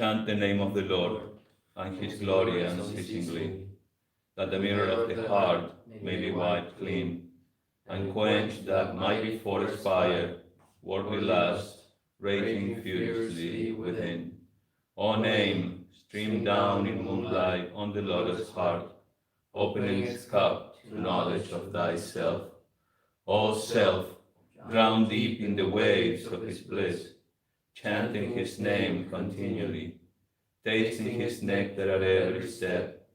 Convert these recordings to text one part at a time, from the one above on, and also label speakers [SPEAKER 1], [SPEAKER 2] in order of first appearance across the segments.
[SPEAKER 1] Chant the name of the Lord and his glory unceasingly, that the mirror of the heart may be wiped clean, and quench that mighty forest fire, worldly lust, raging furiously within. O name, stream down in moonlight on the lotus heart, opening its cup to knowledge of thyself. O self, drown deep in the waves of his bliss, chanting his name continually, tasting his nectar at every step,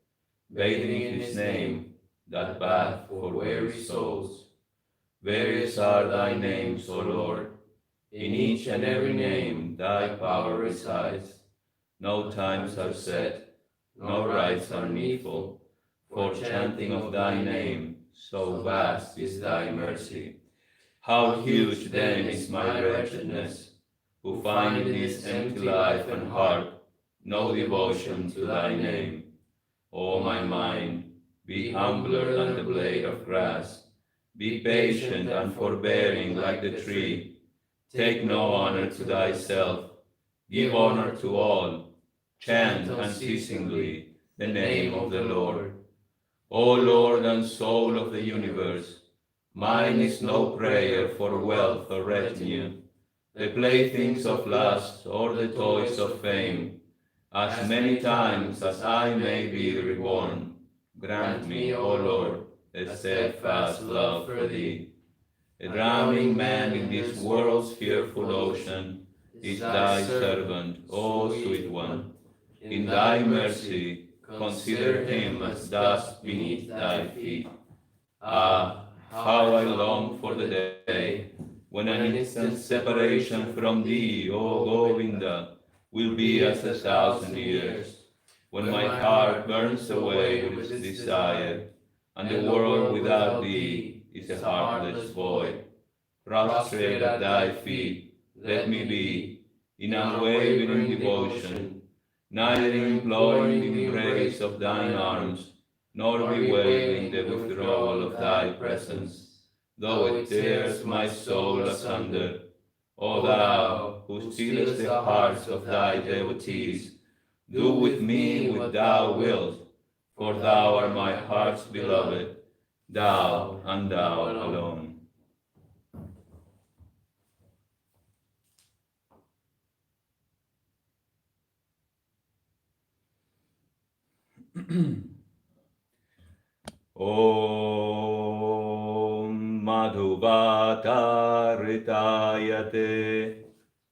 [SPEAKER 1] bathing in his name, that bath for weary souls. Various are thy names, O Lord. In each and every name thy power resides. No times are set, no rites are needful, for chanting of thy name, so vast is thy mercy. How huge then is my wretchedness, who find in this empty life and heart no devotion to thy name. O my mind, be humbler than the blade of grass. Be patient and forbearing like the tree. Take no honor to thyself. Give honor to all. Chant unceasingly the name of the Lord. O Lord and soul of the universe, mine is no prayer for wealth or retinue, the playthings of lust or the toys of fame. As many times as I may be reborn, grant me, O Lord, a steadfast love for thee. A drowning man in this world's fearful ocean is thy servant, O sweet one. In thy mercy, consider him as dust beneath thy feet. Ah, how I long for the day when an instant separation from thee, O Govinda, will be as 1,000 years, when my heart burns away with its desire, and the world without thee is a heartless void. Prostrate at thy feet, let me be, in unwavering devotion, neither imploring the embrace of thine arms, nor bewailing the withdrawal of thy presence, though it tears my soul asunder. O thou, who stealest the hearts of thy devotees, do with me what thou wilt, for thou art my heart's beloved, thou and thou alone. Om Madhuvata Ritayate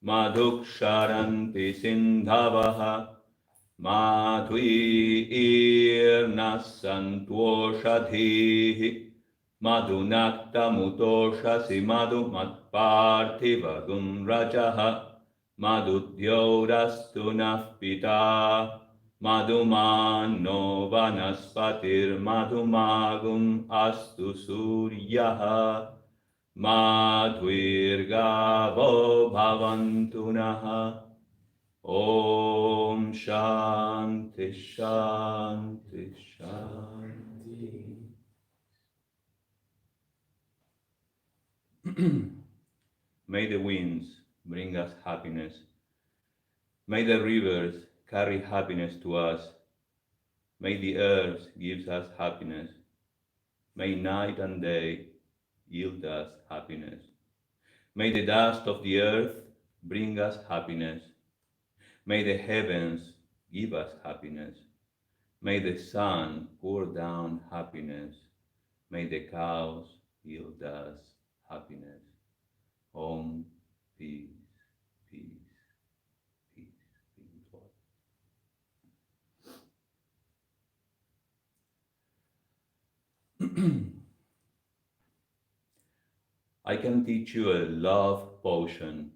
[SPEAKER 1] Madhuksharanti Sindhavaha Madhvi Irnasantuoshadhihi Madhunakta Mutoshasi Madhu Matparthivagum Rajaha Madhudyorastu Nafpita Madhumano Vanaspatir Madhumagum Astu Suryaha Madhvirgavo Bhavantunaha. Om Shanti Shanti Shanti. May the winds bring us happiness. May the rivers carry happiness to us. May the earth give us happiness. May night and day yield us happiness. May the dust of the earth bring us happiness. May the heavens give us happiness. May the sun pour down happiness. May the cows yield us happiness. Om, peace, peace. I can teach you a love potion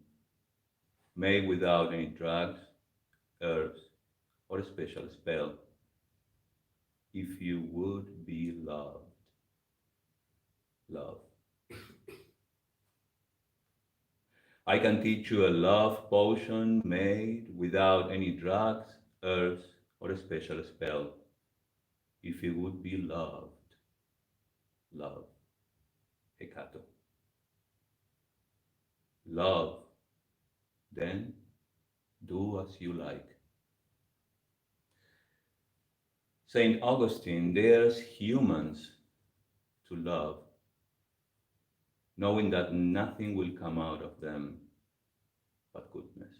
[SPEAKER 1] made without any drugs, herbs, or a special spell, if you would be loved. Love. I can teach you a love potion made without any drugs, herbs, or a special spell, if you would be loved. Love. Hekato. Love. Then do as you like. Saint Augustine dares humans to love, knowing that nothing will come out of them but goodness.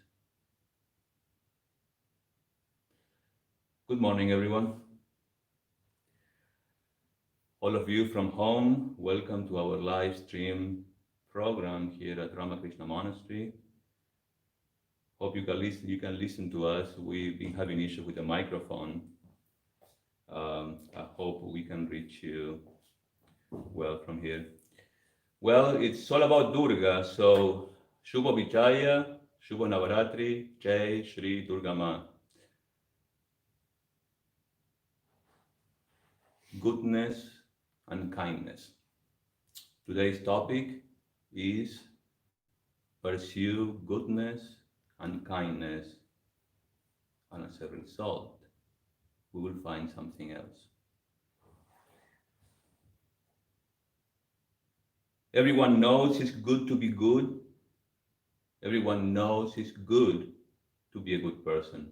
[SPEAKER 1] Good morning, everyone. All of you from home, welcome to our live stream program here at Ramakrishna Monastery. Hope you can listen to us. We've been having issues with the microphone. I hope we can reach you well from here. Well, it's all about Durga, so Shubha Vijaya, Shubha Navaratri, Jai Shri Durga Ma. Goodness and kindness. Today's topic is pursue goodness and kindness, and as a result, we will find something else. Everyone knows it's good to be good. Everyone knows it's good to be a good person.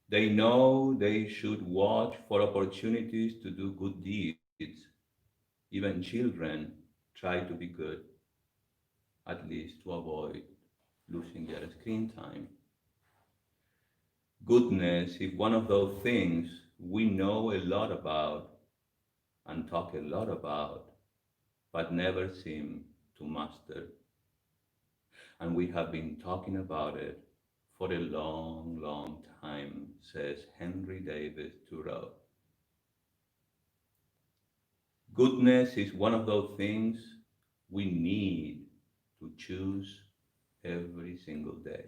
[SPEAKER 1] They know they should watch for opportunities to do good deeds. Even children try to be good, at least to avoid losing their screen time. Goodness is one of those things we know a lot about and talk a lot about, but never seem to master. And we have been talking about it for a long, long time, says Henry David Thoreau. Goodness is one of those things we need to choose every single day.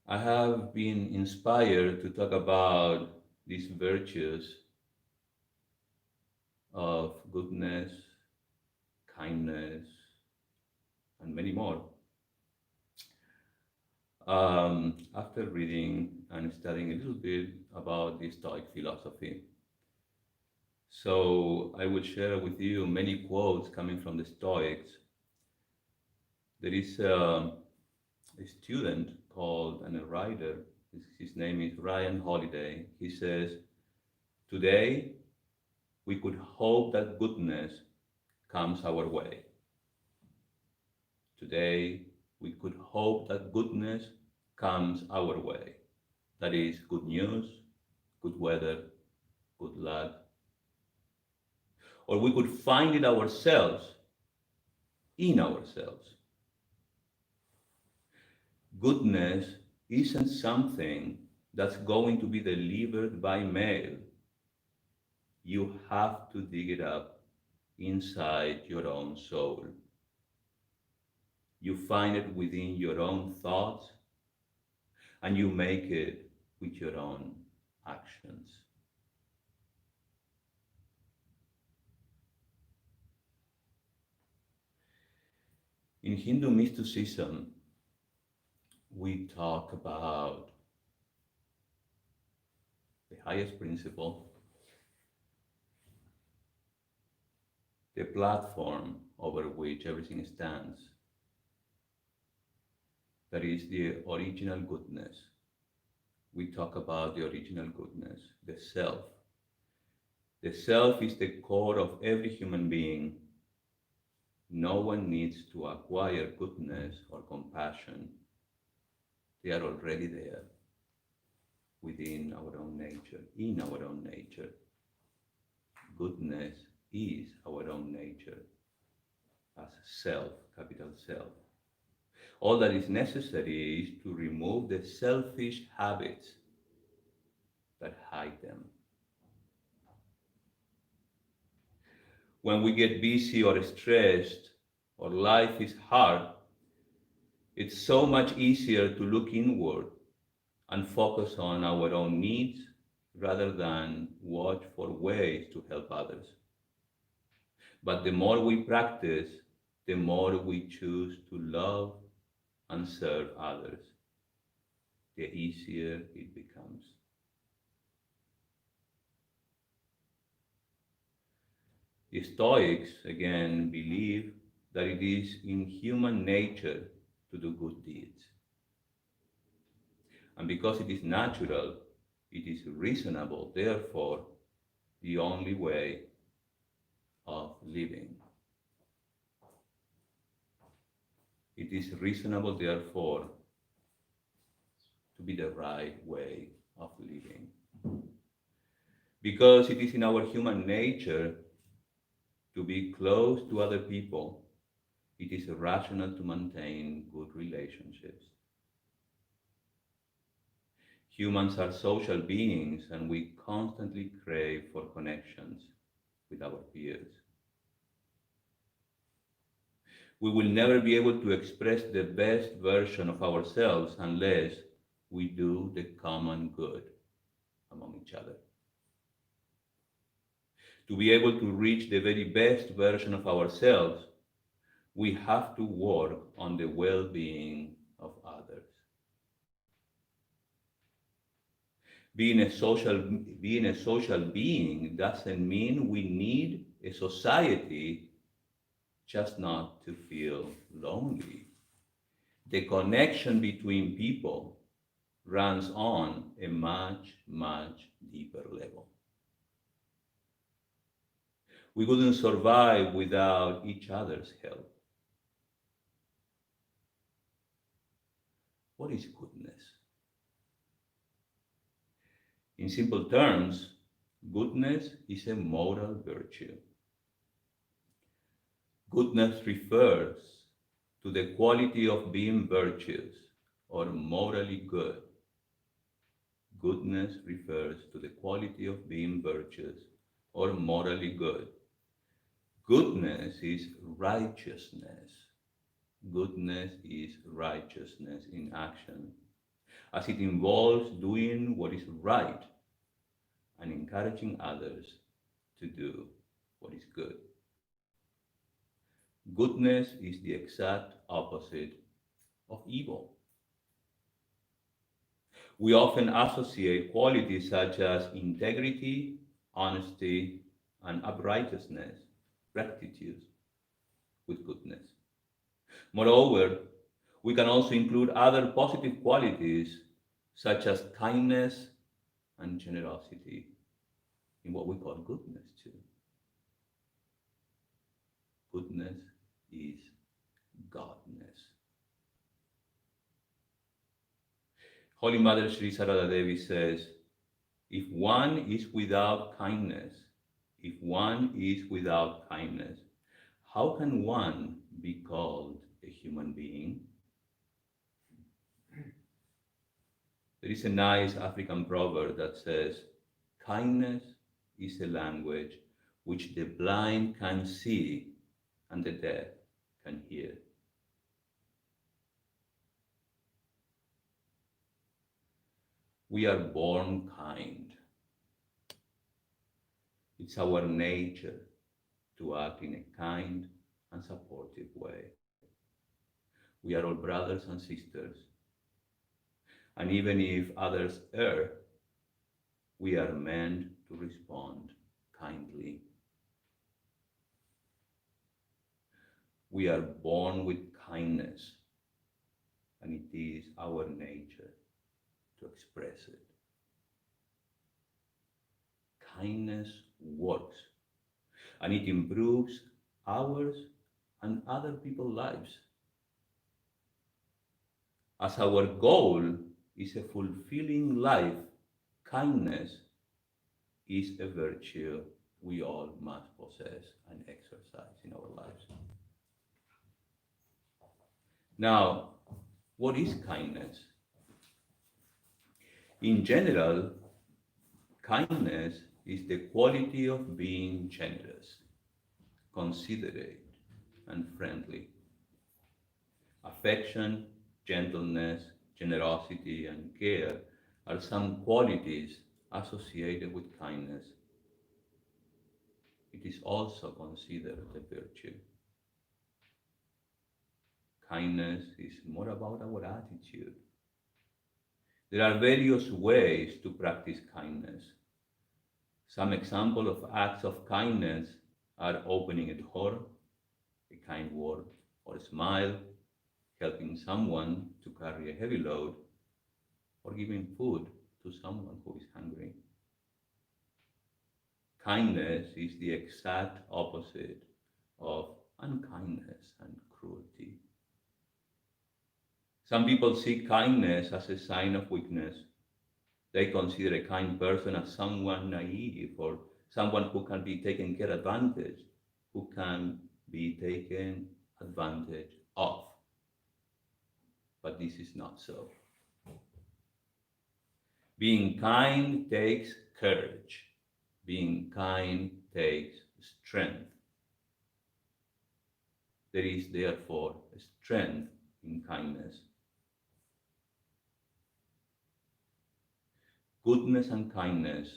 [SPEAKER 1] I have been inspired to talk about these virtues of goodness, kindness, and many more. After reading and studying a little bit about the Stoic philosophy. So I will share with you many quotes coming from the Stoics. There is a student called, and a writer, his name is Ryan Holiday. He says, today we could hope that goodness comes our way. Today we could hope that goodness comes our way. That is good news, good weather, good luck. Or we could find it ourselves, in ourselves. Goodness isn't something that's going to be delivered by mail. You have to dig it up inside your own soul. You find it within your own thoughts, and you make it with your own actions. In Hindu mysticism, we talk about the highest principle, the platform over which everything stands. That is the original goodness. We talk about the original goodness, the self. The self is the core of every human being. No one needs to acquire goodness or compassion. They are already there within our own nature, in our own nature. Goodness is our own nature as self, capital self. All that is necessary is to remove the selfish habits that hide them. When we get busy or stressed or life is hard, it's so much easier to look inward and focus on our own needs rather than watch for ways to help others. But the more we practice, the more we choose to love and serve others, the easier it becomes. The Stoics, again, believe that it is in human nature to do good deeds. And because it is natural, it is reasonable, therefore, the only way of living. It is reasonable, therefore, to be the right way of living. Because it is in our human nature to be close to other people, it is rational to maintain good relationships. Humans are social beings and we constantly crave for connections with our peers. We will never be able to express the best version of ourselves unless we do the common good among each other. To be able to reach the very best version of ourselves, we have to work on the well-being of others. Being a social being doesn't mean we need a society just not to feel lonely. The connection between people runs on a much, much deeper level. We wouldn't survive without each other's help. What is goodness? In simple terms, goodness is a moral virtue. Goodness refers to the quality of being virtuous or morally good. Goodness refers to the quality of being virtuous or morally good. Goodness is righteousness. Goodness is righteousness in action, as it involves doing what is right and encouraging others to do what is good. Goodness is the exact opposite of evil. We often associate qualities such as integrity, honesty, and uprightness, rectitude, with goodness. Moreover, we can also include other positive qualities such as kindness and generosity in what we call goodness too. Goodness is godness. Holy Mother Sri Sarada Devi says, if one is without kindness, how can one be called a human being? There is a nice African proverb that says, kindness is a language which the blind can see and the deaf can hear. We are born kind. It's our nature to act in a kind and supportive way. We are all brothers and sisters. And even if others err, we are meant to respond kindly. We are born with kindness, and it is our nature to express it. Kindness works, and it improves ours and other people's lives. As our goal is a fulfilling life, kindness is a virtue we all must possess and exercise in our lives. Now, What is kindness? In general, kindness is the quality of being generous, considerate, and friendly. Affection, gentleness, generosity, and care are some qualities associated with kindness. It is also considered a virtue. Kindness is more about our attitude. There are various ways to practice kindness. Some examples of acts of kindness are opening a door, a kind word or a smile, helping someone to carry a heavy load, or giving food to someone who is hungry. Kindness is the exact opposite of unkindness and cruelty. Some people see kindness as a sign of weakness. They consider a kind person as someone naive or someone who can be taken care advantage, who can be taken advantage of. But this is not so. Being kind takes courage. Being kind takes strength. There is therefore strength in kindness. Goodness and kindness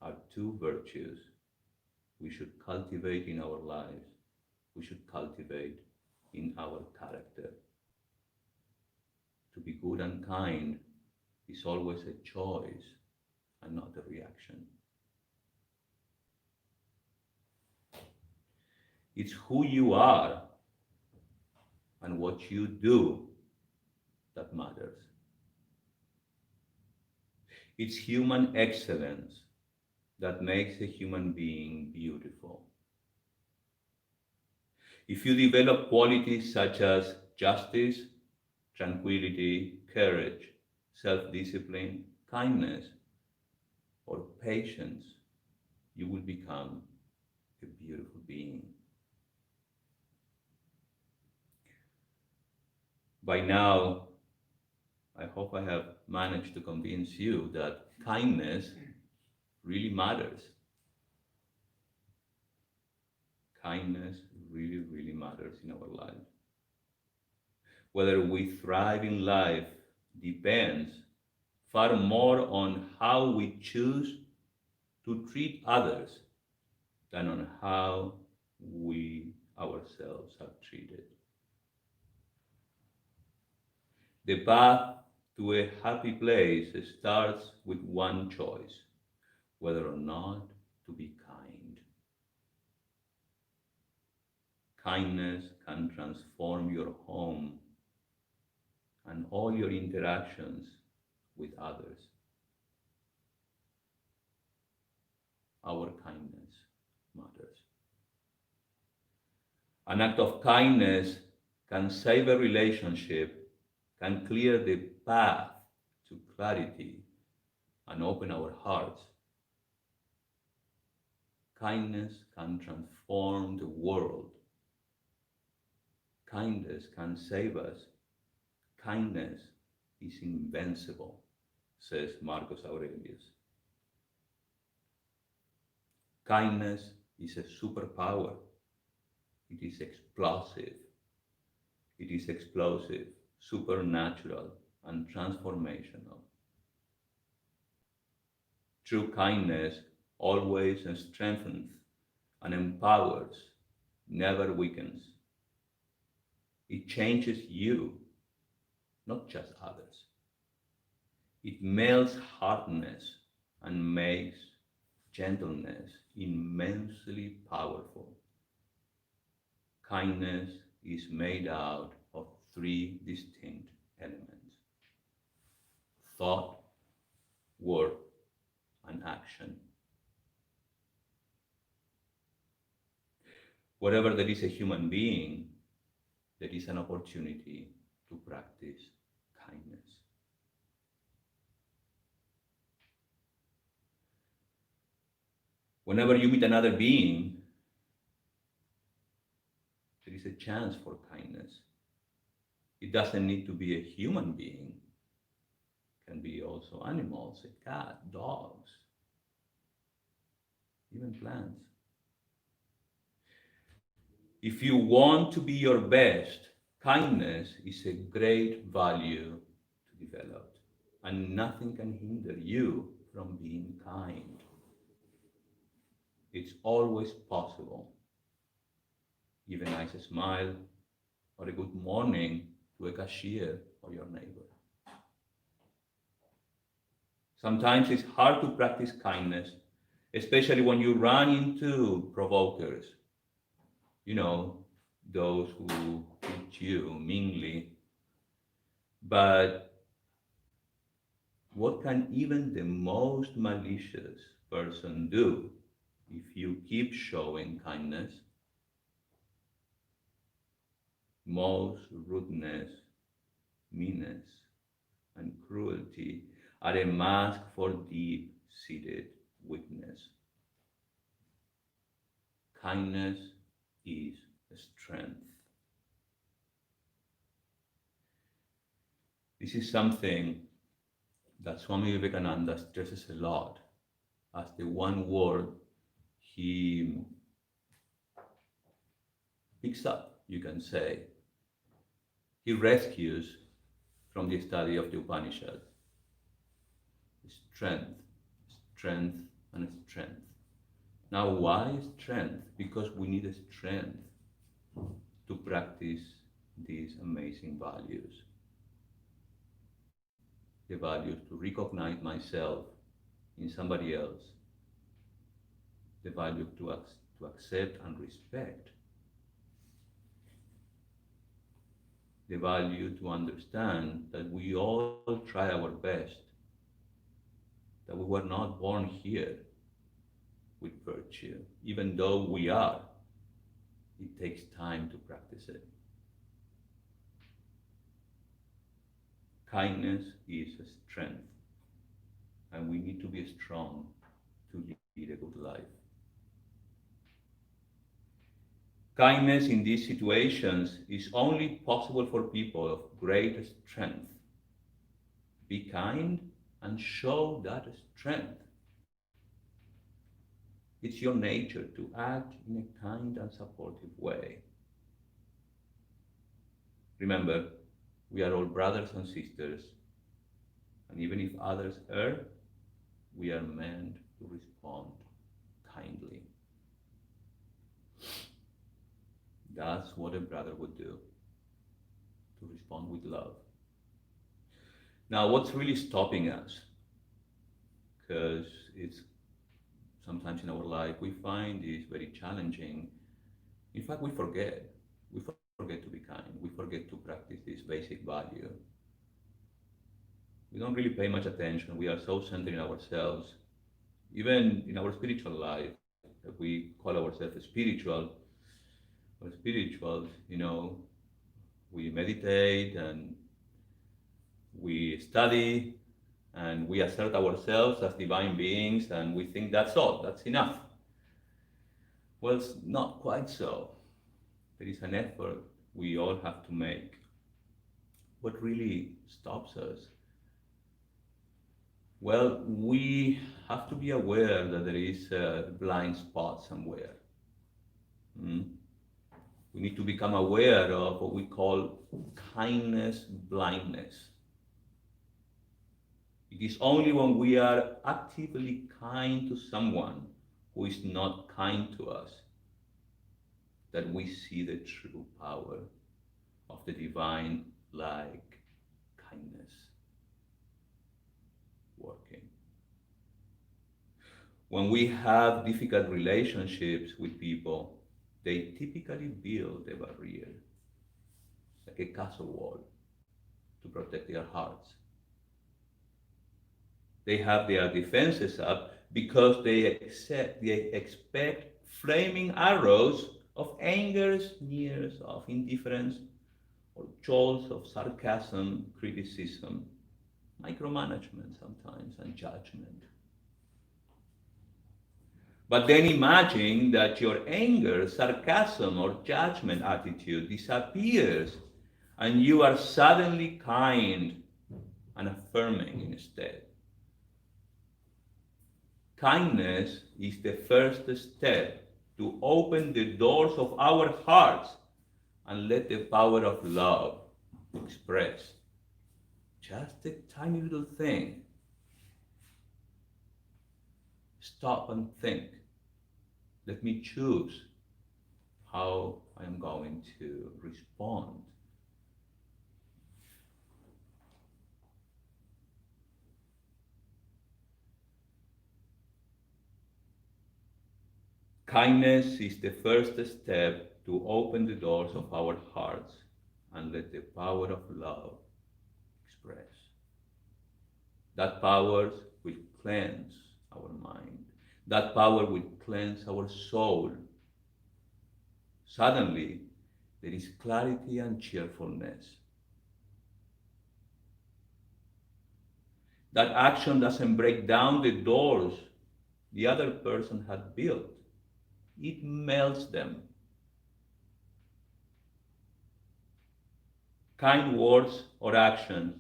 [SPEAKER 1] are two virtues we should cultivate in our lives. We should cultivate in our character. To be good and kind is always a choice and not a reaction. It's who you are and what you do that matters. It's human excellence that makes a human being beautiful. If you develop qualities such as justice, tranquility, courage, self-discipline, kindness, or patience, you will become a beautiful being. By now, I hope I have managed to convince you that kindness really matters. Kindness really, really matters in our lives. Whether we thrive in life depends far more on how we choose to treat others than on how we ourselves are treated. The path to a happy place starts with one choice, whether or not to be kind. Kindness can transform your home and all your interactions with others. Our kindness matters. An act of kindness can save a relationship, can clear the path to clarity, and open our hearts. Kindness can transform the world. Kindness can save us. Kindness is invincible, says Marcus Aurelius. Kindness is a superpower. It is explosive. It is explosive, supernatural, and transformational. True kindness always strengthens and empowers, never weakens. It changes you, not just others. It melts hardness and makes gentleness immensely powerful. Kindness is made out of three distinct elements: thought, word, and action. Wherever there is a human being, there is an opportunity to practice kindness. Whenever you meet another being, there is a chance for kindness. It doesn't need to be a human being. It can be also animals, a cat, dogs, even plants. If you want to be your best, kindness is a great value to develop, and nothing can hinder you from being kind. It's always possible. Give a nice smile or a good morning to a cashier or your neighbor. Sometimes it's hard to practice kindness, especially when you run into provokers. You know, those who treat you meanly. But what can even the most malicious person do if you keep showing kindness? Most rudeness, meanness, and cruelty are a mask for deep-seated weakness. Kindness is a strength. This is something that Swami Vivekananda stresses a lot as the one word he picks up, you can say. He rescues from the study of the Upanishad. Strength, strength, and strength. Now, why strength? Because we need a strength to practice these amazing values. The values to recognize myself in somebody else. The value to accept and respect. The value to understand that we all try our best, that we were not born here with virtue. Even though we are, it takes time to practice it. Kindness is a strength, and we need to be strong to lead a good life. Kindness in these situations is only possible for people of great strength. Be kind and show that strength. It's your nature to act in a kind and supportive way. Remember, we are all brothers and sisters, and even if others err, we are meant to respond kindly. That's what a brother would do, to respond with love. Now, what's really stopping us? Because it's sometimes in our life we find this very challenging. In fact, we forget. We forget to be kind. We forget to practice this basic value. We don't really pay much attention. We are so centered in ourselves. Even in our spiritual life, if we call ourselves spiritual, or spiritual, we meditate and we study and we assert ourselves as divine beings and we think that's all, that's enough. Well, it's not quite so. There is an effort we all have to make. What really stops us? Well, we have to be aware that there is a blind spot somewhere. We need to become aware of what we call kindness blindness. It is only when we are actively kind to someone who is not kind to us that we see the true power of the divine like kindness working. When we have difficult relationships with people, they typically build a barrier, like a castle wall, to protect their hearts. They have their defenses up because they expect flaming arrows of anger, sneers of indifference, or jolts of sarcasm, criticism, micromanagement sometimes, and judgment. But then imagine that your anger, sarcasm, or judgment attitude disappears and you are suddenly kind and affirming instead. Kindness is the first step to open the doors of our hearts and let the power of love express. Just a tiny little thing. Stop and think. Let me choose how I am going to respond. Kindness is the first step to open the doors of our hearts and let the power of love express. That power will cleanse our mind. That power will cleanse our soul. Suddenly, there is clarity and cheerfulness. That action doesn't break down the doors the other person had built. It melts them. Kind words or actions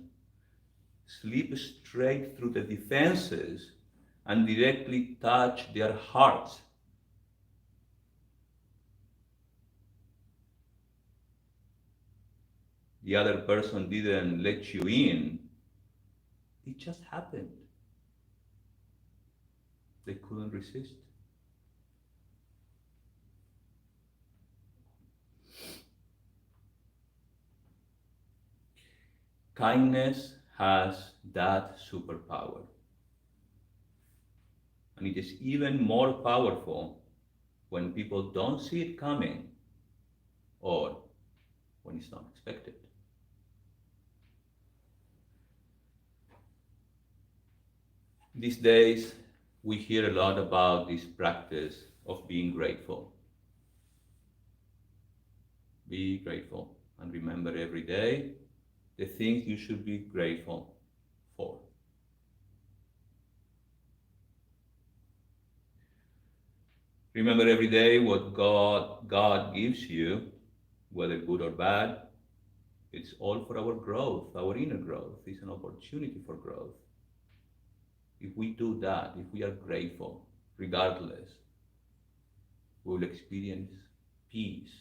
[SPEAKER 1] slip straight through the defenses and directly touch their hearts. The other person didn't let you in, it just happened. They couldn't resist. Kindness has that superpower. And it is even more powerful when people don't see it coming or when it's not expected. These days, we hear a lot about this practice of being grateful. Be grateful and remember every day the things you should be grateful for. Remember every day what God gives you, whether good or bad. It's all for our growth, our inner growth. It's an opportunity for growth. If we do that, if we are grateful, regardless, we will experience peace.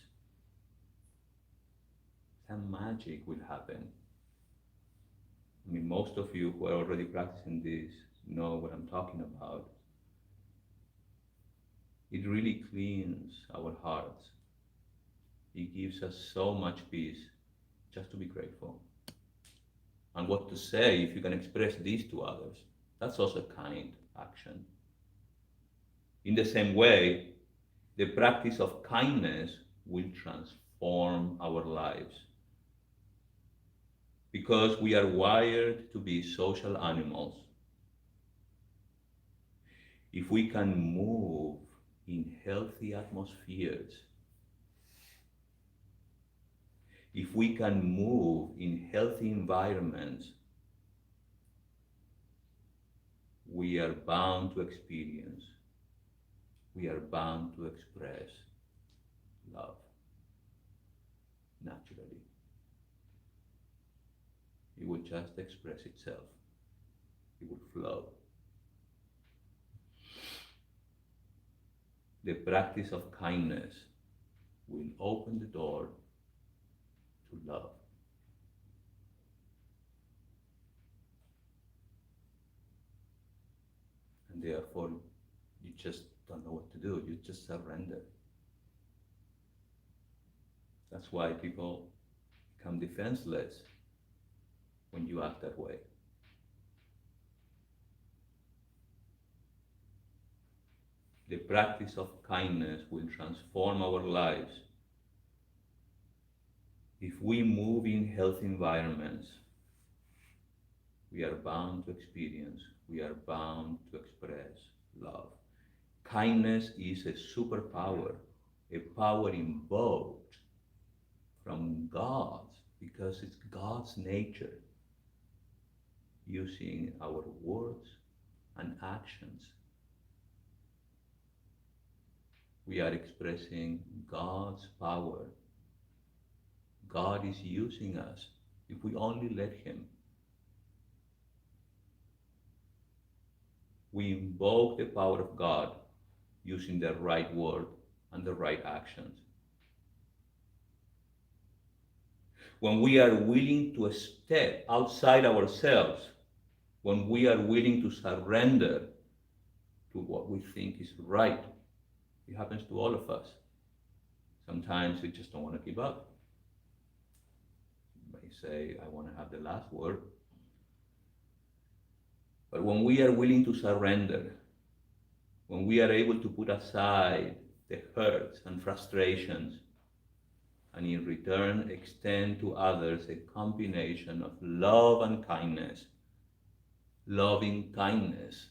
[SPEAKER 1] Some magic will happen. I mean, most of you who are already practicing this know what I'm talking about. It really cleans our hearts. It gives us so much peace just to be grateful. And what to say if you can express this to others. That's also a kind action. In the same way, the practice of kindness will transform our lives. Because we are wired to be social animals. If we can move in healthy atmospheres, if we can move in healthy environments, we are bound to experience, we are bound to express love naturally. It will just express itself. It will flow. The practice of kindness will open the door to love. And therefore, you just don't know what to do. You just surrender. That's why people become defenseless when you act that way. The practice of kindness will transform our lives if we move in healthy environments. We are bound to experience, we are bound to express love. Kindness is a superpower, a power invoked from God, because it's God's nature, using our words and actions. We are expressing God's power, God is using us if we only let Him. We invoke the power of God using the right word and the right actions. When we are willing to step outside ourselves, when we are willing to surrender to what we think is right, it happens to all of us. Sometimes we just don't want to give up. You may say, I want to have the last word. But when we are willing to surrender, when we are able to put aside the hurts and frustrations, and in return extend to others a combination of love and kindness, loving kindness,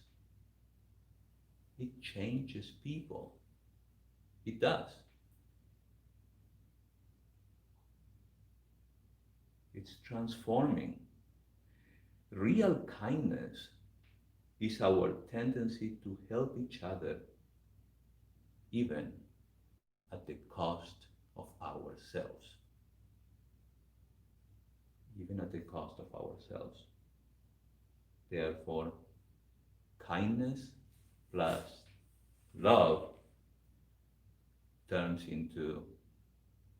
[SPEAKER 1] it changes people. It does. It's transforming. Real kindness is our tendency to help each other, even at the cost of ourselves. Even at the cost of ourselves. Therefore, kindness plus love turns into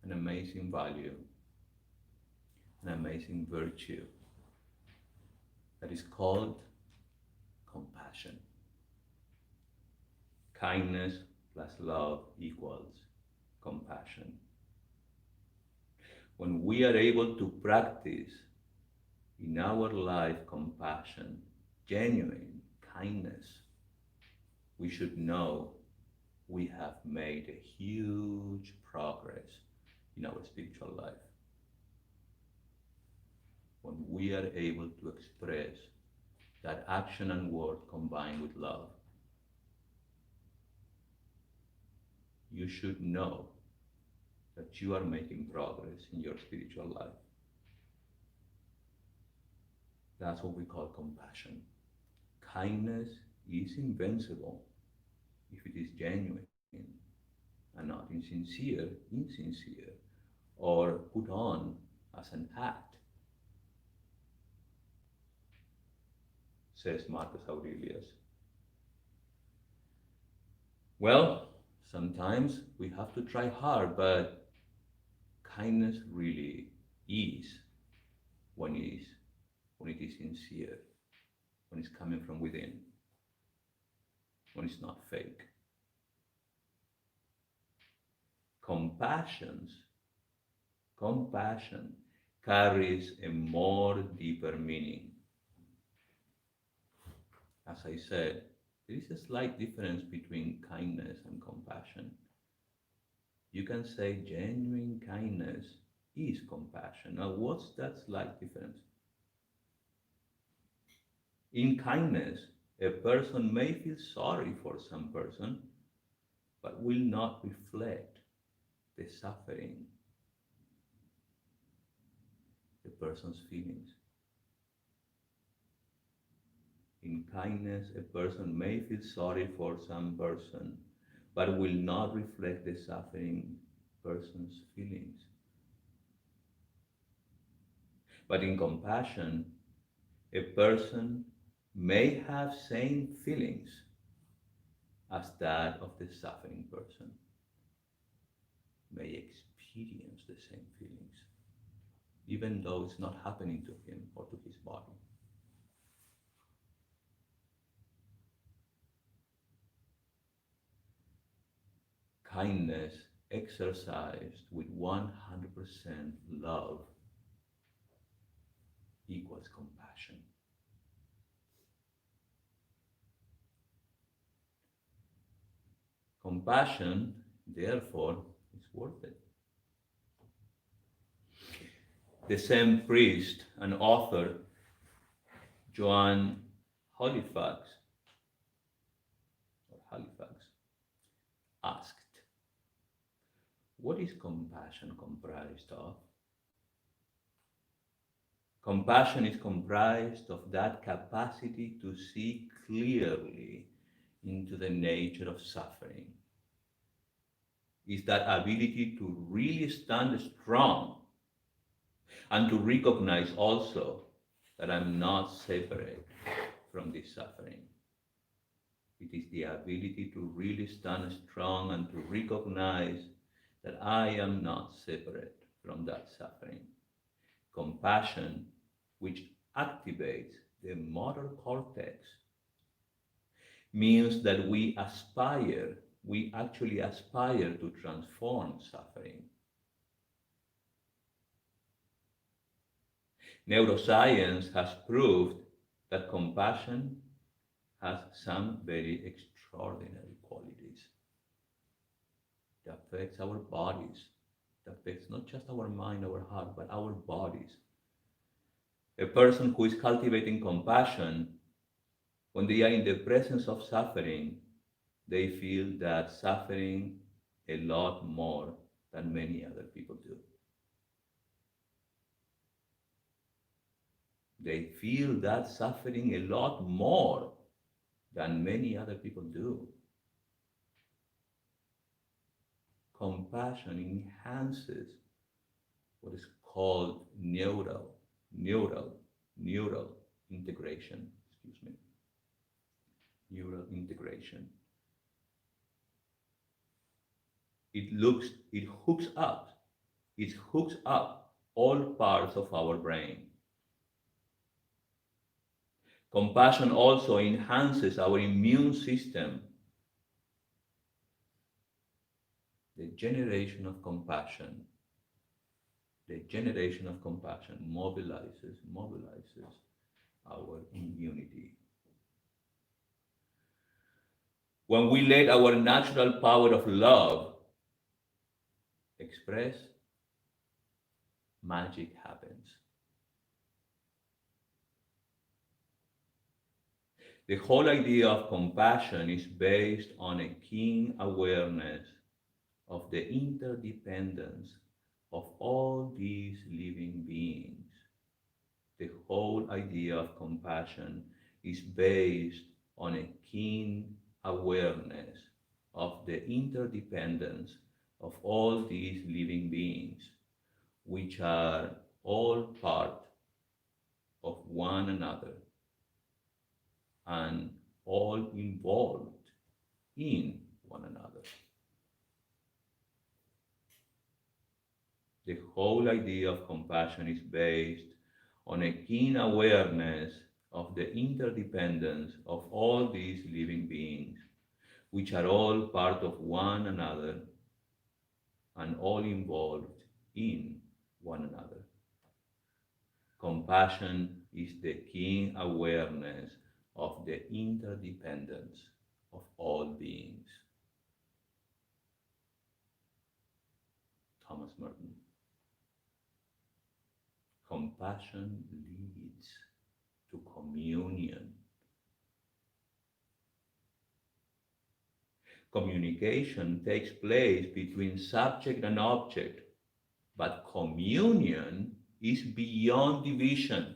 [SPEAKER 1] an amazing value, an amazing virtue that is called compassion. Kindness plus love equals compassion. When we are able to practice in our life compassion, genuine kindness, we should know we have made a huge progress in our spiritual life. When we are able to express that action and word combined with love, you should know that you are making progress in your spiritual life. That's what we call compassion. Kindness is invincible if it is genuine and not insincere, or put on as an act, says Marcus Aurelius. Well, sometimes we have to try hard, but kindness really is when it is sincere, when it's coming from within, when it's not fake. Compassion carries a more deeper meaning. As I said, there is a slight difference between kindness and compassion. You can say genuine kindness is compassion. Now, what's that slight difference? In kindness, a person may feel sorry for some person, but will not reflect the suffering, the person's feelings. In kindness, a person may feel sorry for some person, but will not reflect the suffering person's feelings. But in compassion, a person may have same feelings as that of the suffering person, may experience the same feelings, even though it's not happening to him or to his body. Kindness exercised with 100% love equals compassion. Compassion, therefore, is worth it. The same priest and author, John Halifax, asked, what is compassion comprised of? Compassion is comprised of that capacity to see clearly into the nature of suffering. Is that ability to really stand strong and to recognize also that I'm not separate from this suffering. It is the ability to really stand strong and to recognize that I am not separate from that suffering. Compassion, which activates the motor cortex, means that we actually aspire to transform suffering. Neuroscience has proved that compassion has some very extraordinary qualities. It affects our bodies. It affects not just our mind, our heart, but our bodies. A person who is cultivating compassion, when they are in the presence of suffering, they feel that suffering a lot more than many other people do. They feel that suffering a lot more than many other people do. Compassion enhances what is called neural, neural integration, neural integration. It hooks up all parts of our brain. Compassion also enhances our immune system. The generation of compassion mobilizes our immunity. When we let our natural power of love express, magic happens. The whole idea of compassion is based on a keen awareness of the interdependence of all these living beings. The whole idea of compassion is based on a keen awareness of the interdependence of all these living beings, which are all part of one another and all involved in one another. The whole idea of compassion is based on a keen awareness of the interdependence of all these living beings, which are all part of one another and all involved in one another. Compassion is the keen awareness of the interdependence of all beings. Thomas Merton. Compassion leads to communion. Communication takes place between subject and object, but communion is beyond division.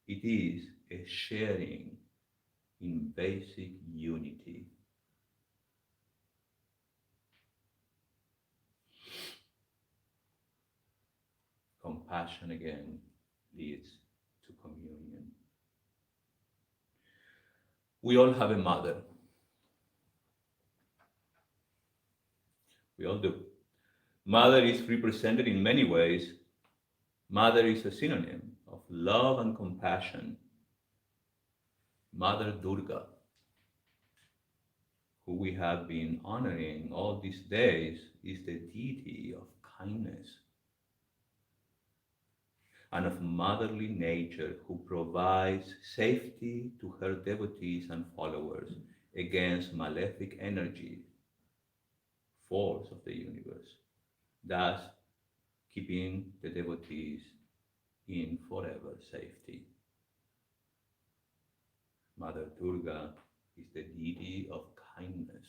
[SPEAKER 1] It is a sharing in basic unity. Compassion again leads to communion. We all have a mother. We all do. Mother is represented in many ways. Mother is a synonym of love and compassion. Mother Durga, who we have been honoring all these days, is the deity of kindness and of motherly nature, who provides safety to her devotees and followers against malefic energy, force of the universe, thus keeping the devotees in forever safety. Mother Durga is the deity of kindness.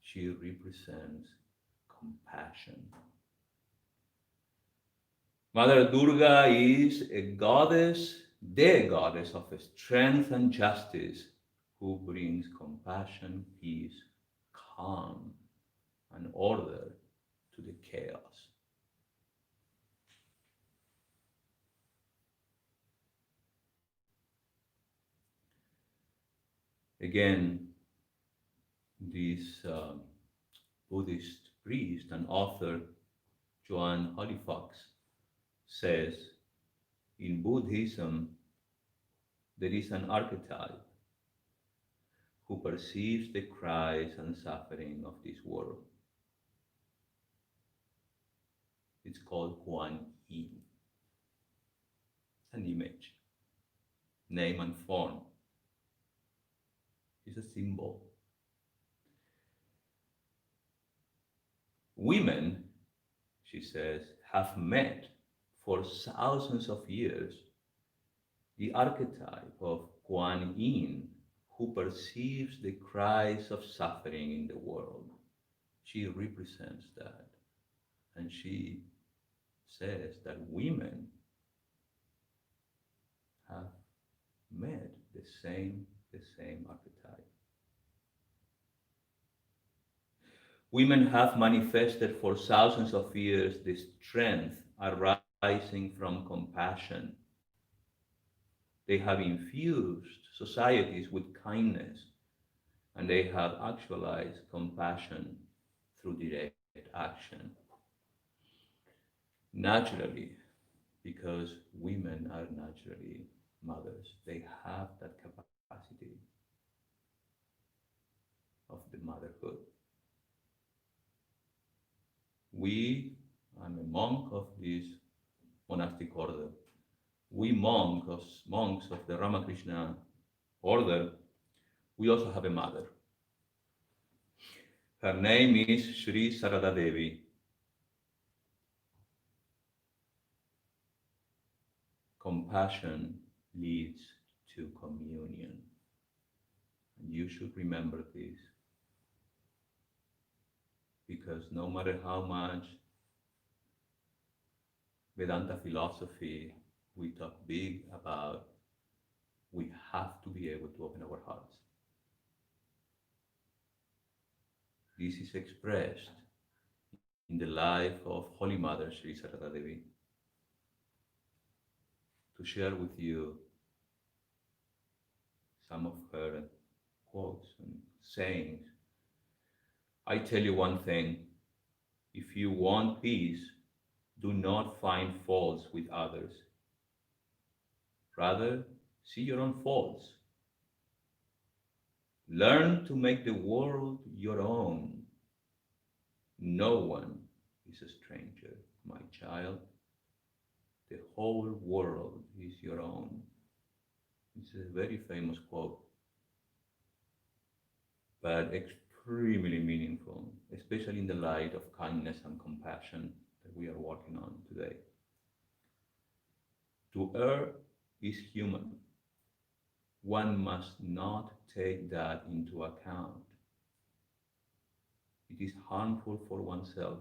[SPEAKER 1] She represents compassion. Mother Durga is a goddess, the goddess of strength and justice, who brings compassion, peace, calm, and order to the chaos. Again, this Buddhist priest and author Joan Halifax says, in Buddhism, there is an archetype who perceives the cries and suffering of this world. It's called Kuan Yin. It's an image, name and form. It's a symbol. Women, she says, have met for thousands of years the archetype of Kuan Yin, who perceives the cries of suffering in the world. She represents that. And she says that women have met the same archetype. Women have manifested for thousands of years the strength arising from compassion. They have infused societies with kindness, and they have actualized compassion through direct action. Naturally, because women are naturally mothers, they have that capacity of the motherhood. I'm a monk of this monastic order. We monks of the Ramakrishna order, we also have a mother. Her name is Sri Sarada Devi. Compassion leads to communion. And you should remember this, because no matter how much Vedanta philosophy we talk big about, we have to be able to open our hearts. This is expressed in the life of Holy Mother Sri Sarada Devi. To share with you some of her quotes and sayings, I tell you one thing: if you want peace, do not find faults with others. Rather, see your own faults. Learn to make the world your own. No one is a stranger, my child. The whole world is your own. It's a very famous quote, but extremely meaningful, especially in the light of kindness and compassion that we are working on today. To err is human. One must not take that into account. It is harmful for oneself.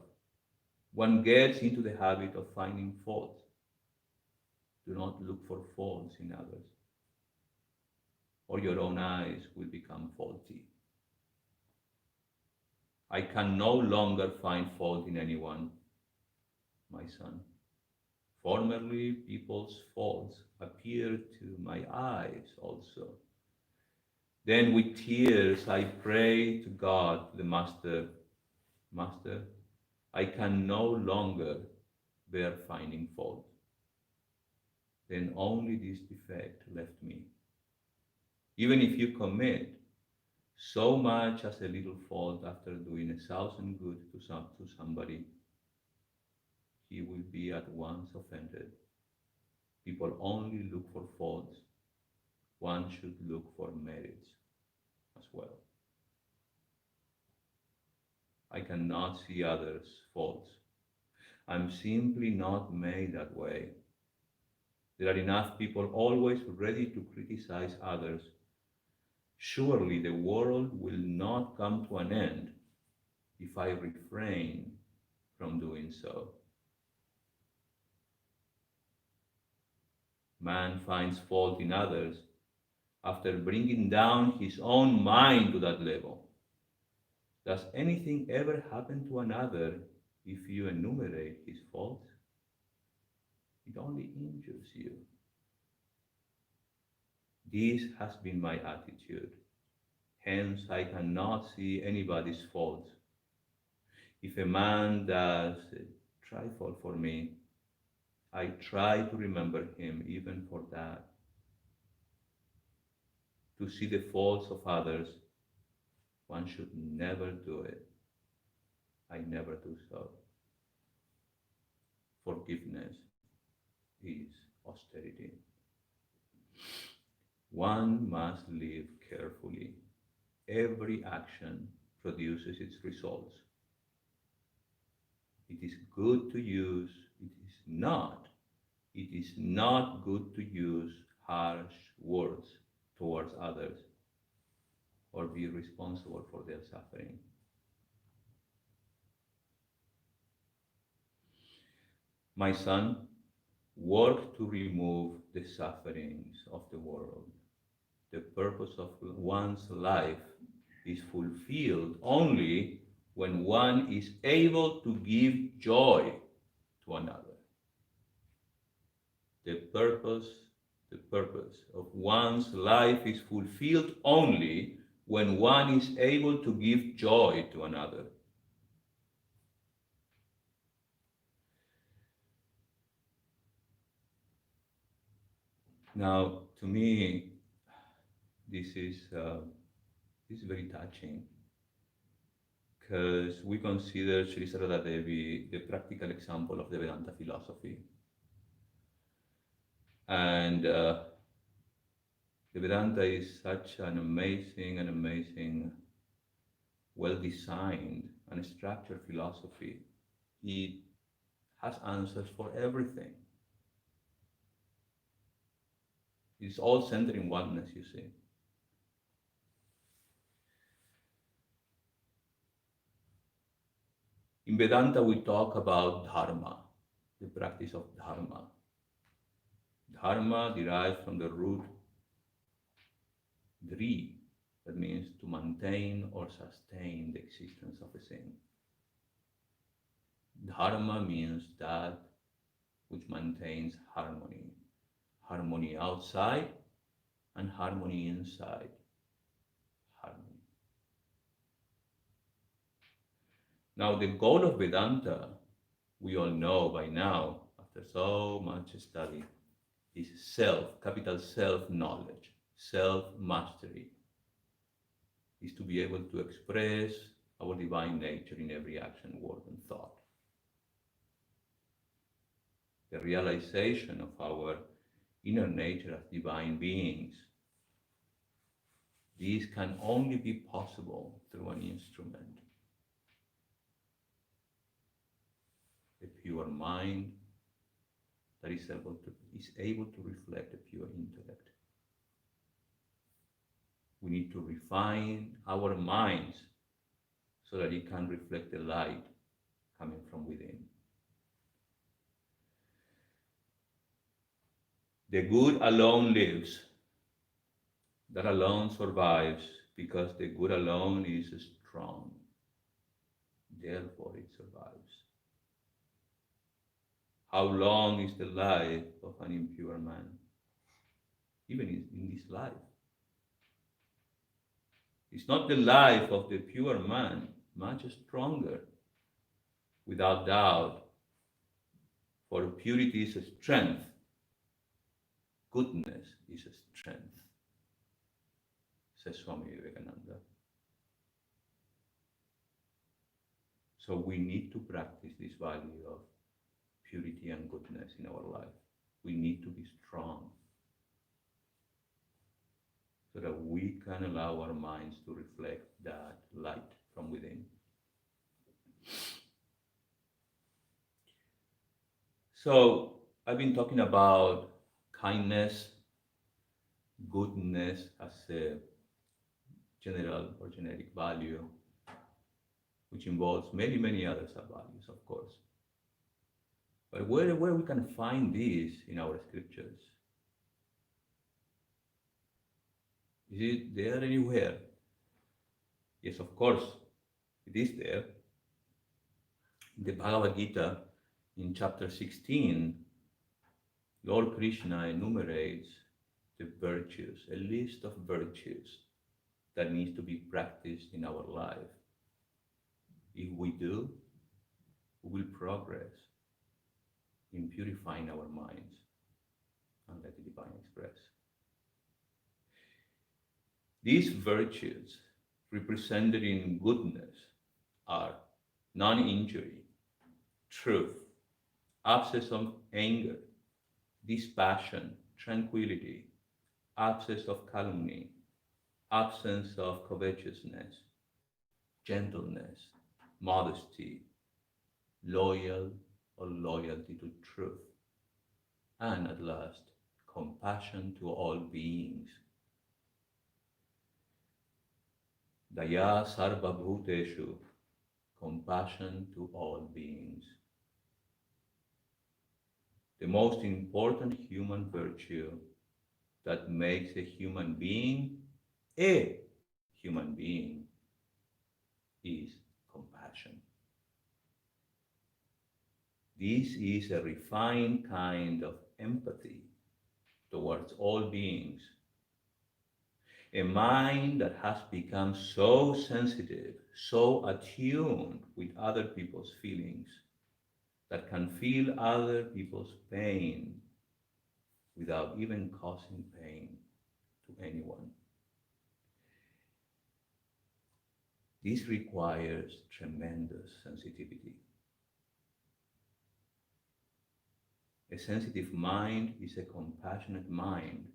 [SPEAKER 1] One gets into the habit of finding fault. Do not look for faults in others, or your own eyes will become faulty. I can no longer find fault in anyone, my son. Formerly, people's faults appeared to my eyes also. Then with tears I pray to God, the Master, Master, I can no longer bear finding fault. Then only this defect left me. Even if you commit so much as a little fault after doing 1,000 good to somebody, he will be at once offended. People only look for faults. One should look for merits as well. I cannot see others' faults. I'm simply not made that way. There are enough people always ready to criticize others. Surely the world will not come to an end if I refrain from doing so. Man finds fault in others after bringing down his own mind to that level. Does anything ever happen to another if you enumerate his faults? It only injures you. This has been my attitude. Hence, I cannot see anybody's faults. If a man does a trifle for me, I try to remember him even for that. To see the faults of others, one should never do it. I never do so. Forgiveness is austerity. One must live carefully. Every action produces its results. It is good to use, it is not good to use harsh words towards others or be responsible for their suffering. My son, work to remove the sufferings of the world. The purpose of one's life is fulfilled only when one is able to give joy to another. The purpose, the purpose of one's life is fulfilled only when one is able to give joy to another. Now, to me, this is very touching because we consider Sri Sarada Devi the practical example of the Vedanta philosophy. And the Vedanta is such an amazing, well-designed and structured philosophy. It has answers for everything. It's all centered in oneness, you see. In Vedanta, we talk about dharma, the practice of dharma. Dharma derives from the root dri, that means to maintain or sustain the existence of a thing. Dharma means that which maintains harmony. Harmony outside and harmony inside. Harmony. Now, the goal of Vedanta, we all know by now, after so much study, is self, capital self knowledge, self mastery, is to be able to express our divine nature in every action, word, and thought. The realization of our inner nature as divine beings. These can only be possible through an instrument. A pure mind that is able to reflect a pure intellect. We need to refine our minds so that it can reflect the light coming from within. The good alone lives. That alone survives because the good alone is strong. Therefore it survives. How long is the life of an impure man? Even in this life. It's not the life of the pure man, much stronger. Without doubt, for purity is a strength. Goodness is a strength, says Swami Dhyanayogananda. So we need to practice this value of purity and goodness in our life. We need to be strong so that we can allow our minds to reflect that light from within. So I've been talking about kindness, goodness as a general or generic value, which involves many other sub-values, of course. But where we can find this in our scriptures? Is it there anywhere? Yes, of course, it is there. In the Bhagavad Gita, in chapter 16, Lord Krishna enumerates the virtues, a list of virtues that needs to be practiced in our life. If we do, we will progress in purifying our minds and let the divine express. These virtues represented in goodness are non-injury, truth, absence of anger, dispassion, tranquility, absence of calumny, absence of covetousness, gentleness, modesty, loyal or loyalty to truth, and at last, compassion to all beings. Daya sarva bhuteshu, compassion to all beings. The most important human virtue that makes a human being a human being is compassion. This is a refined kind of empathy towards all beings. A mind that has become so sensitive, so attuned with other people's feelings, that can feel other people's pain without even causing pain to anyone. This requires tremendous sensitivity. A sensitive mind is a compassionate mind,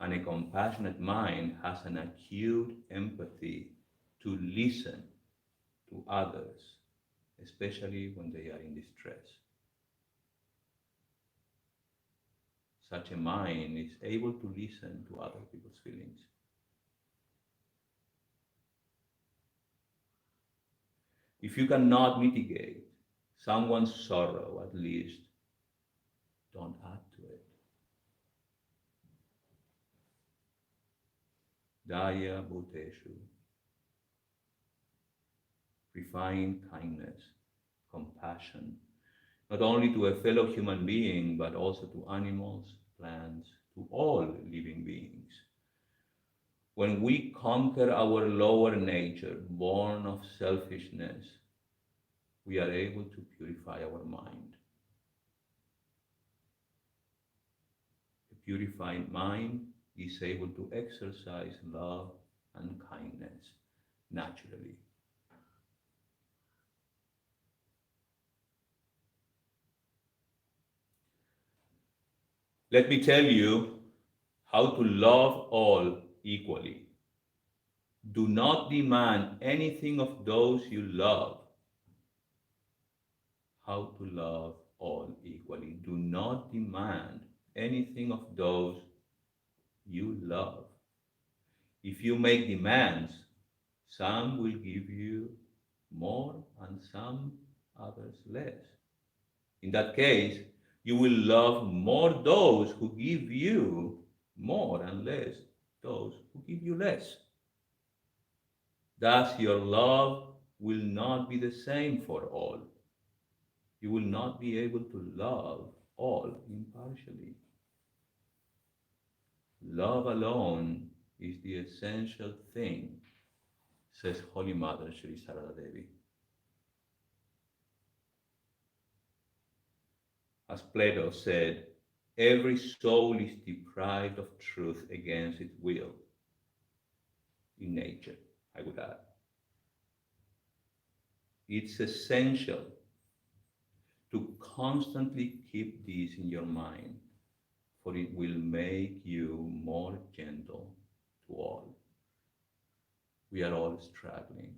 [SPEAKER 1] and a compassionate mind has an acute empathy to listen to others, especially when they are in distress. Such a mind is able to listen to other people's feelings. If you cannot mitigate someone's sorrow, at least don't add to it. Daya bhuteshu, refined kindness, compassion, not only to a fellow human being, but also to animals, plants, to all living beings. When we conquer our lower nature, born of selfishness, we are able to purify our mind. A purified mind is able to exercise love and kindness naturally. Let me tell you how to love all equally. Do not demand anything of those you love. How to love all equally. Do not demand anything of those you love. If you make demands, some will give you more and some others less. In that case, you will love more those who give you more and less those who give you less. Thus, your love will not be the same for all. You will not be able to love all impartially. Love alone is the essential thing, says Holy Mother Sri Sarada Devi. As Plato said, every soul is deprived of truth against its will. In nature, I would add. It's essential to constantly keep this in your mind, for it will make you more gentle to all. We are all struggling.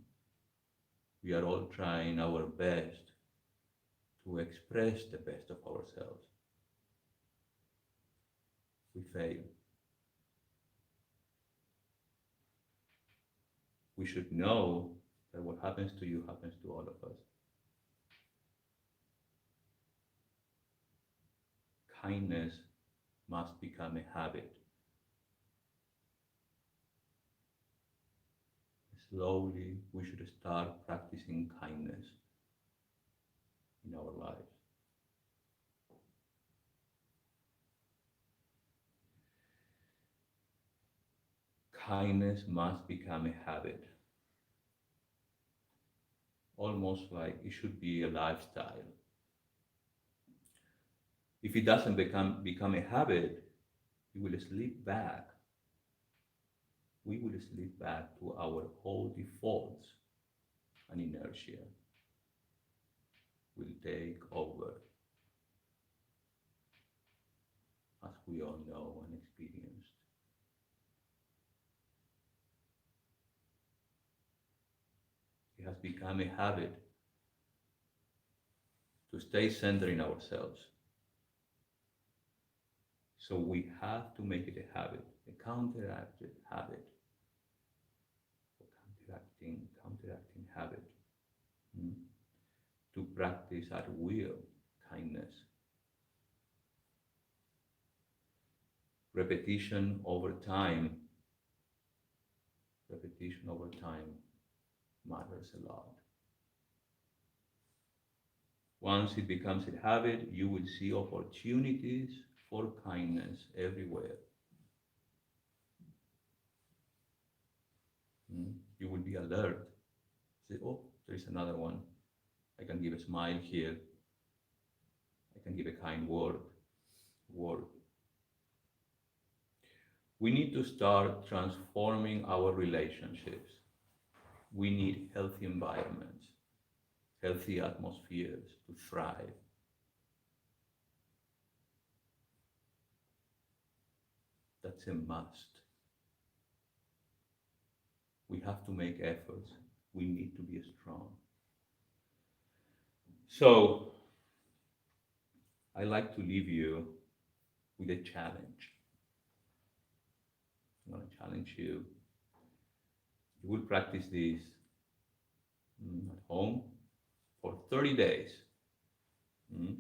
[SPEAKER 1] We are all trying our best to express the best of ourselves. We fail. We should know that what happens to you happens to all of us. Kindness must become a habit. Slowly, we should start practicing kindness in our lives. kindness must become a habit, almost like it should be a lifestyle. If it doesn't become a habit, we will slip back. We will slip back to our old defaults, and inertia will take over, as we all know and experienced. It has become a habit to stay centered in ourselves. So we have to make it a habit, a counteracted habit, a counteracting habit, mm, to practice at will kindness. Repetition over time, repetition over time matters a lot. Once it becomes a habit, you will see opportunities for kindness everywhere. You will be alert. Say, oh, there's another one. I can give a smile here. I can give a kind word. We need to start transforming our relationships. We need healthy environments, healthy atmospheres to thrive. That's a must. We have to make efforts. We need to be strong. So, I like to leave you with a challenge. I'm going to challenge you. You will practice this at home for 30 days. Mm.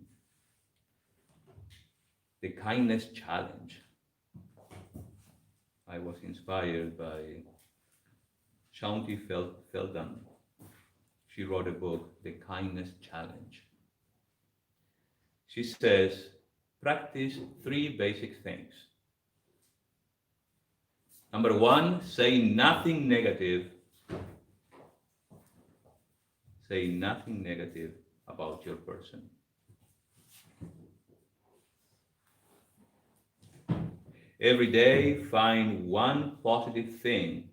[SPEAKER 1] The kindness challenge. I was inspired by Shaunti Feldhahn. She wrote a book, The Kindness Challenge. She says, practice 3 basic things. Number 1, say nothing negative. Say nothing negative about your person. Every day, find one positive thing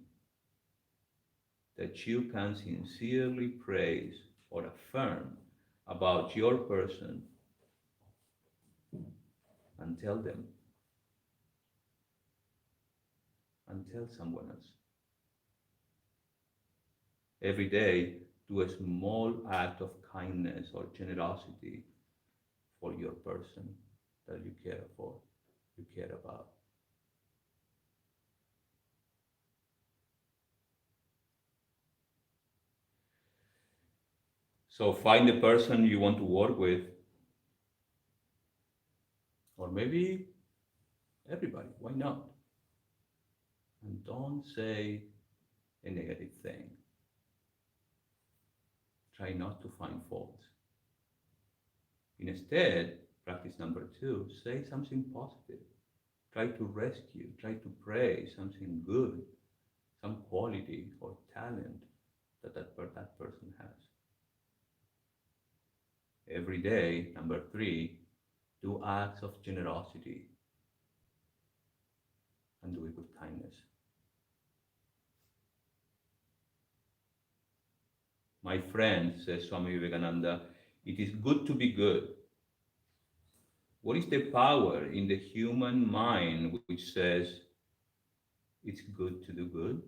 [SPEAKER 1] that you can sincerely praise or affirm about your person and tell them and tell someone else. Every day, do a small act of kindness or generosity for your person that you care for, you care about. So find the person you want to work with, or maybe everybody, why not? And don't say a negative thing. Try not to find faults. Instead, practice number 2, say something positive. Try to rescue, try to praise something good, some quality or talent that person has. Every day, number 3, do acts of generosity and do it with kindness. My friend, says Swami Vivekananda, it is good to be good. What is the power in the human mind which says it's good to do good?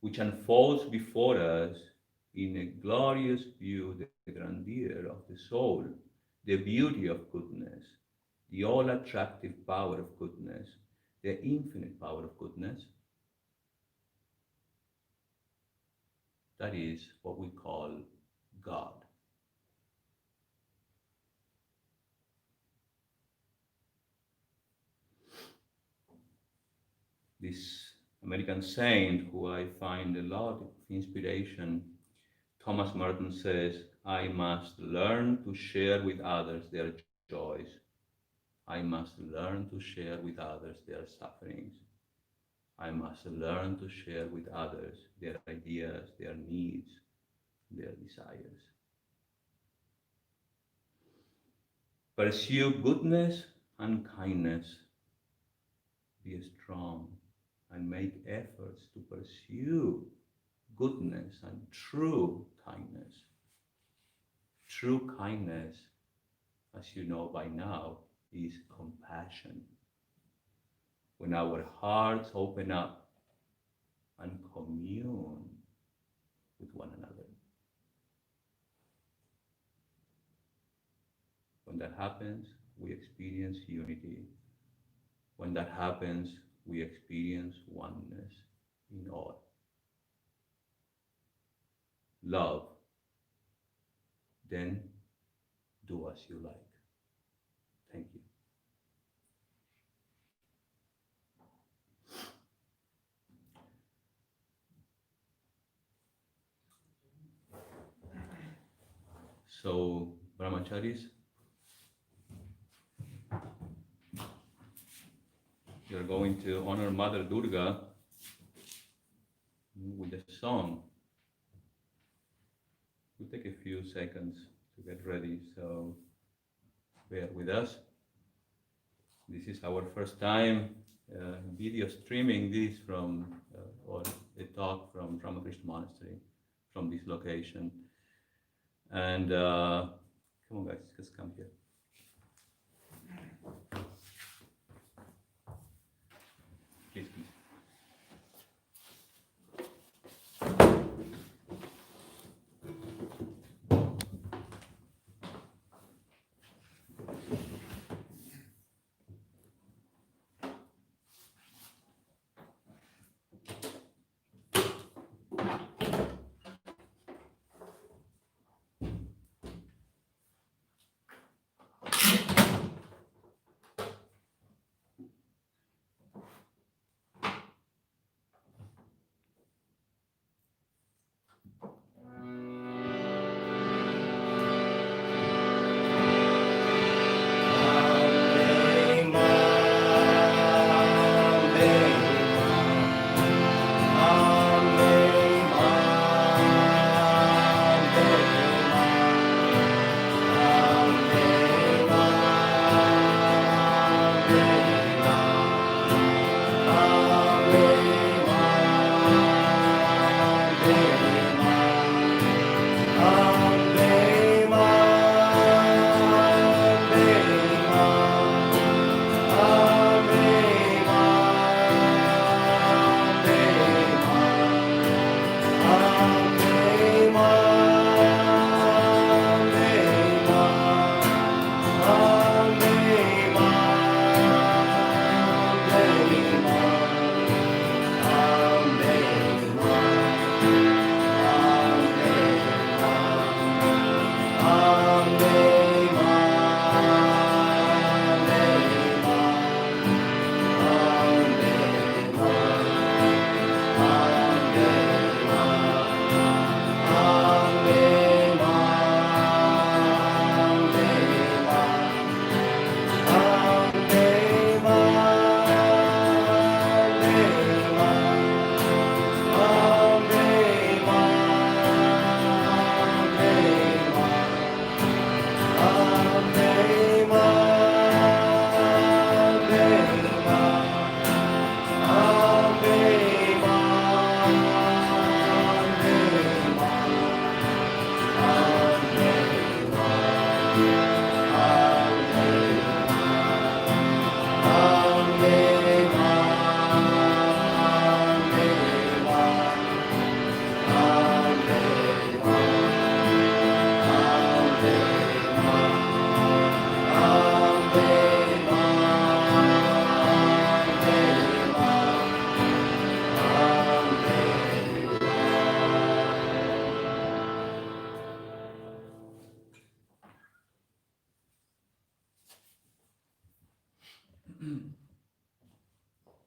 [SPEAKER 1] Which unfolds before us in a glorious view the grandeur of the soul, the beauty of goodness, the all-attractive power of goodness, the infinite power of goodness. That is what we call God. This American saint who I find a lot of inspiration, Thomas Merton, says, I must learn to share with others their joys. I must learn to share with others their sufferings. I must learn to share with others their ideas, their needs, their desires. Pursue goodness and kindness. Be strong and make efforts to pursue goodness and true kindness. True kindness, as you know by now, is compassion. When our hearts open up and commune with one another. When that happens, we experience unity. When that happens, we experience oneness in all. Love, then do as you like. Thank you. So, brahmacharis, you're going to honor Mother Durga with a song. We'll take a few seconds to get ready, so bear with us. This is our first time video streaming this from, or a talk from Ramakrishna Monastery, from this location. And come on guys, just come here. Please, please.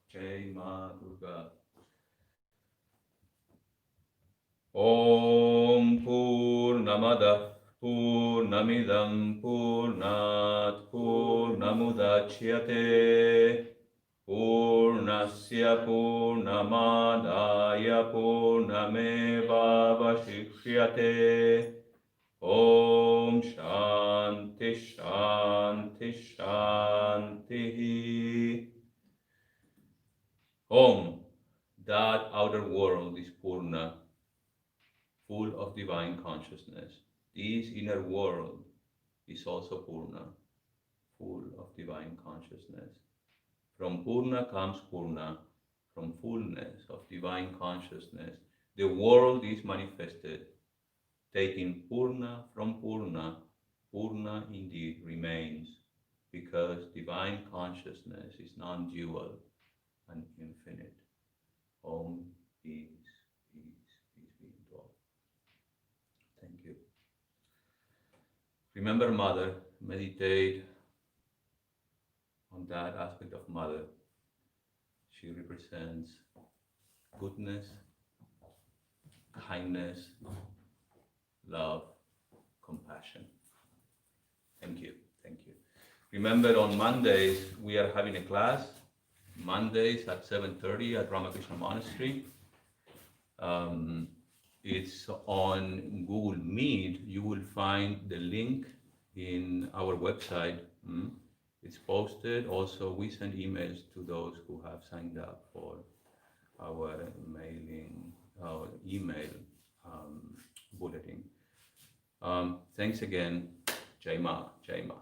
[SPEAKER 1] Jai Ma Durga. Om Purnamada Purnamidam Purnat Purnamudachyate Purnasya Purnamadaya Purnamevavashishyate. Om Shanti Shanti Shanti. Om, that outer world is Purna, full of divine consciousness. This inner world is also Purna, full of divine consciousness. From Purna comes Purna, from fullness of divine consciousness. The world is manifested. Taking Purna from Purna, Purna indeed remains, because divine consciousness is non-dual and infinite. Om, peace, peace, peace be to all. Thank you. Remember Mother, meditate on that aspect of Mother. She represents goodness, kindness, love, compassion. Thank you, thank you. Remember, on Mondays we are having a class, Mondays at 7:30 at Ramakrishna Monastery. It's on Google Meet. You will find the link in our website. It's posted. Also, we send emails to those who have signed up for our email bulletin. Thanks again. Jai Ma, Jai Ma.